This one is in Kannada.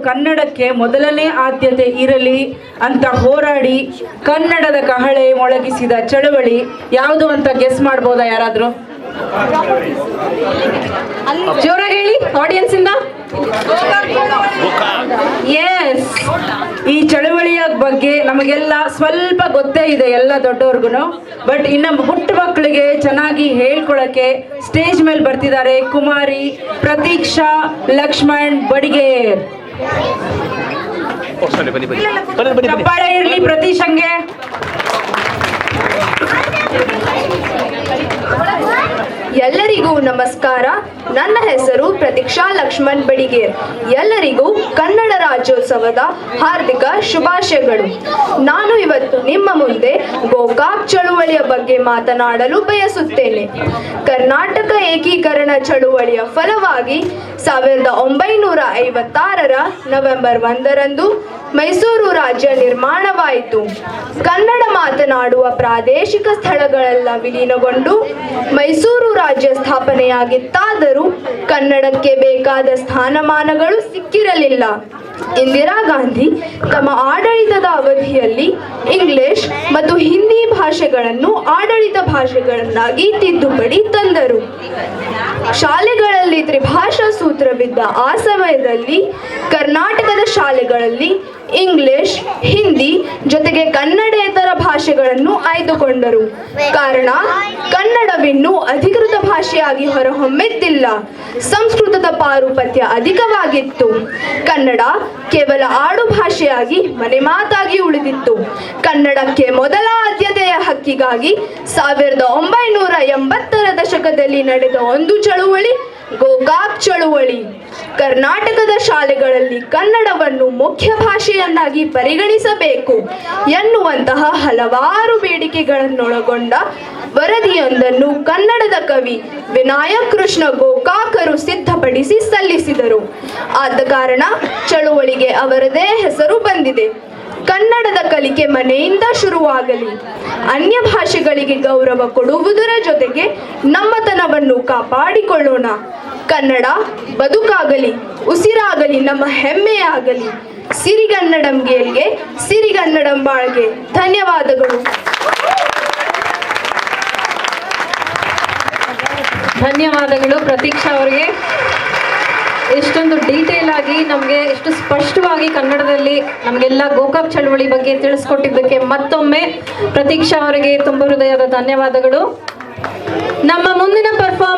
ಕನ್ನಡಕ್ಕೆ ಮೊದಲನೇ ಆದ್ಯತೆ ಇರಲಿ ಅಂತ ಹೋರಾಡಿ ಕನ್ನಡದ ಕಹಳೆ ಮೊಳಗಿಸಿದ ಚಳವಳಿ ಯಾವುದು ಅಂತ ಗೆಸ್ ಮಾಡ್ಬೋದಾ ಯಾರಾದ್ರೂ? ಜೋರ ಹೇಳಿ ಆಡಿಯನ್ಸ್ ಇಂದ. ಎಸ್, ಈ ಚಳವಳಿಯ ಬಗ್ಗೆ ನಮಗೆಲ್ಲ ಸ್ವಲ್ಪ ಗೊತ್ತೇ ಇದೆ, ಎಲ್ಲ ದೊಡ್ಡವ್ರಿಗೂ. ಬಟ್ ಇನ್ನು ಪುಟ್ಟ ಮಕ್ಕಳಿಗೆ ಚೆನ್ನಾಗಿ ಹೇಳ್ಕೊಳಕ್ಕೆ ಸ್ಟೇಜ್ ಮೇಲೆ ಬರ್ತಿದ್ದಾರೆ ಕುಮಾರಿ ಪ್ರತೀಕ್ಷಾ ಲಕ್ಷ್ಮಣ್ ಬಡಿಗೇರ್. ಚಪ್ಪಾಳೆ ಇರ್ಲಿ ಪ್ರತೀಕ್ಷಂಗೆ. ಎಲ್ಲರಿಗೂ ನಮಸ್ಕಾರ. ನನ್ನ ಹೆಸರು ಪ್ರತೀಕ್ಷಾ ಲಕ್ಷ್ಮಣ್ ಬಡಿಗೇರ್. ಎಲ್ಲರಿಗೂ ಕನ್ನಡ ರಾಜ್ಯೋತ್ಸವದ ಹಾರ್ದಿಕ ಶುಭಾಶಯಗಳು. ನಾನು ಇವತ್ತು ನಿಮ್ಮ ಮುಂದೆ ಗೋಕಾಕ್ ಚಳುವಳಿಯ ಬಗ್ಗೆ ಮಾತನಾಡಲು ಬಯಸುತ್ತೇನೆ. ಕರ್ನಾಟಕ ಏಕೀಕರಣ ಚಳುವಳಿಯ ಫಲವಾಗಿ 1956ರ ನವೆಂಬರ್ 1ರಂದು ಮೈಸೂರು ರಾಜ್ಯ ನಿರ್ಮಾಣವಾಯಿತು. ಕನ್ನಡ ಮಾತನಾಡುವ ಪ್ರಾದೇಶಿಕ ಸ್ಥಳಗಳೆಲ್ಲ ವಿಲೀನಗೊಂಡು ಮೈಸೂರು ರಾಜ್ಯ ಸ್ಥಾಪನೆಯಾಗಿತ್ತಾದರೂ ಕನ್ನಡಕ್ಕೆ ಬೇಕಾದ ಸ್ಥಾನಮಾನಗಳು ಸಿಕ್ಕಿರಲಿಲ್ಲ. ಇಂದಿರಾ ಗಾಂಧಿ ತಮ್ಮ ಆಡಳಿತದ ಅವಧಿಯಲ್ಲಿ ಇಂಗ್ಲಿಷ್ ಮತ್ತು ಹಿಂದಿ ಭಾಷೆಗಳನ್ನು ಆಡಳಿತ ಭಾಷೆಗಳನ್ನಾಗಿ ತಿದ್ದುಪಡಿ ತಂದರು. ಶಾಲೆಗಳಲ್ಲಿ ತ್ರಿಭಾಷಾ ಸೂತ್ರವಿದ್ದ ಆ ಸಮಯದಲ್ಲಿ ಕರ್ನಾಟಕದ ಶಾಲೆಗಳಲ್ಲಿ ಇಂಗ್ಲಿಷ್, ಹಿಂದಿ ಜೊತೆಗೆ ಕನ್ನಡೇತರ ಭಾಷೆಗಳನ್ನು ಆಯ್ದುಕೊಂಡರು. ಕಾರಣ ಕನ್ನಡವಿನ್ನೂ ಅಧಿಕೃತ ಭಾಷೆಯಾಗಿ ಹೊರಹೊಮ್ಮಿದ್ದಿಲ್ಲ. ಸಂಸ್ಕೃತದ ಪಾರುಪತ್ಯ ಅಧಿಕವಾಗಿತ್ತು. ಕನ್ನಡ ಕೇವಲ ಆಡು ಭಾಷೆಯಾಗಿ ಮನೆ ಮಾತಾಗಿ ಉಳಿದಿತ್ತು. ಕನ್ನಡಕ್ಕೆ ಮೊದಲ ಆದ್ಯತೆಯ ಹಕ್ಕಿಗಾಗಿ 1980ರ ದಶಕದಲ್ಲಿ ನಡೆದ ಒಂದು ಚಳುವಳಿ ಗೋಕಾಕ್ ಚಳುವಳಿ. ಕರ್ನಾಟಕದ ಶಾಲೆಗಳಲ್ಲಿ ಕನ್ನಡವನ್ನು ಮುಖ್ಯ ಭಾಷೆಯನ್ನಾಗಿ ಪರಿಗಣಿಸಬೇಕು ಎನ್ನುವಂತಹ ಹಲವಾರು ಬೇಡಿಕೆಗಳನ್ನೊಳಗೊಂಡ ವರದಿಯೊಂದನ್ನು ಕನ್ನಡದ ಕವಿ ವಿನಾಯಕ್ ಕೃಷ್ಣ ಗೋಕಾಕರು ಸಿದ್ಧಪಡಿಸಿ ಸಲ್ಲಿಸಿದರು. ಆದ ಕಾರಣ ಚಳುವಳಿಗೆ ಅವರದೇ ಹೆಸರು ಬಂದಿದೆ. ಕನ್ನಡದ ಕಲಿಕೆ ಮನೆಯಿಂದ ಶುರುವಾಗಲಿ. ಅನ್ಯ ಭಾಷೆಗಳಿಗೆ ಗೌರವ ಕೊಡುವುದರ ಜೊತೆಗೆ ನಮ್ಮತನವನ್ನು ಕಾಪಾಡಿಕೊಳ್ಳೋಣ. ಕನ್ನಡ ಬದುಕಾಗಲಿ, ಉಸಿರಾಗಲಿ, ನಮ್ಮ ಹೆಮ್ಮೆಯಾಗಲಿ. ಸಿರಿಗನ್ನಡಂ ಗೇಲ್ಗೆ, ಸಿರಿಗನ್ನಡಂ ಬಾಳ್ಗೆ. ಧನ್ಯವಾದಗಳು. ಧನ್ಯವಾದಗಳು ಪ್ರತೀಕ್ಷಾ ಅವರಿಗೆ. ಎಷ್ಟೊಂದು ಡೀಟೇಲ್ ಆಗಿ ನಮಗೆ ಎಷ್ಟು ಸ್ಪಷ್ಟವಾಗಿ ಕನ್ನಡದಲ್ಲಿ ನಮಗೆಲ್ಲ ಗೋಕಾಕ್ ಚಳವಳಿ ಬಗ್ಗೆ ತಿಳಿಸ್ಕೊಟ್ಟಿದ್ದಕ್ಕೆ ಮತ್ತೊಮ್ಮೆ ಪ್ರತೀಕ್ಷಾ ಅವರಿಗೆ ತುಂಬ ಹೃದಯದ ಧನ್ಯವಾದಗಳು. ನಮ್ಮ ಮುಂದಿನ ಪರ್ಫಾರ್ಮೆನ್ಸ್